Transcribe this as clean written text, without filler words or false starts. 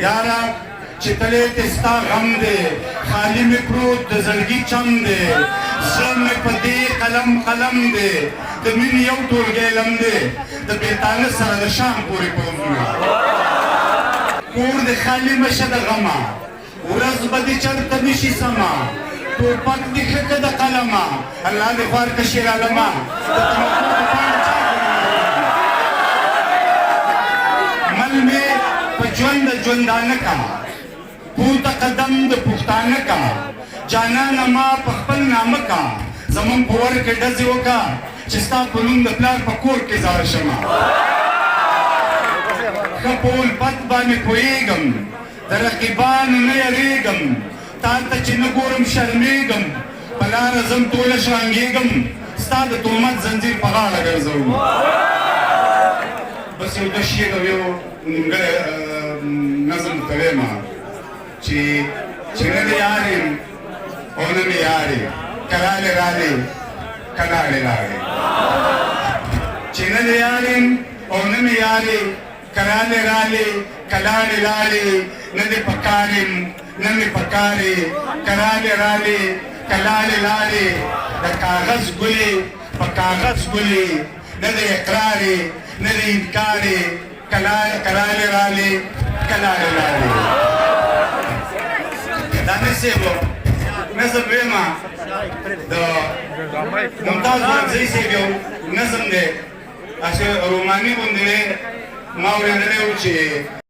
یاره چې تلې ته ستا غم دی خالي مې پروت د زړګي چم دی زړه مې په دې قلم دی د مینې یو ټولګی لم دی د بېتانه سره د شام پورې پوځونه کور د خالي مشه د غمه ورځ به دې چرته نشي سمه ټوپک دې ښه که د قلمه الله دې خوار که شیر عالمه مل مې په ژوند د ژوندانه کا پورته قدم د پښتانه کا جانانه ما په خپل نامه کا زمون په ور کې ډزې وکړه چې ستا په نوم د پلار په کور کې زاړه شمه ښه په الفت باندې پوهېږم د رقیبانو نه یریږم تا ته چې نه ګورم شرمېږم په لاره ځم ټوله شرنګېږم ستا د تهمت زنځیر په غاړه ګرځوم بس یو دوه شعر او یو نیمګړی نظم ته ویمه چې نه دې یار یم او نه مې یار یې که رالې رالې که لاړې لاړې چې نه دې یار یم او نه مې یار یې که رالې رالې که لاړې لاړې نه دې په کار یم نه مې په کار یې که رالې رالې که لاړې لاړې د کاغذ ګلې په کاغذ ګلې نه دې اقرار یې نه دې انکار یې که رالې رالې که لاړې لاړې دانش صاحب نظم ویمه د ممتاز ورمزی صاحب یو نظم دی هسې روماني غوندې دی ما اورېدلی و چې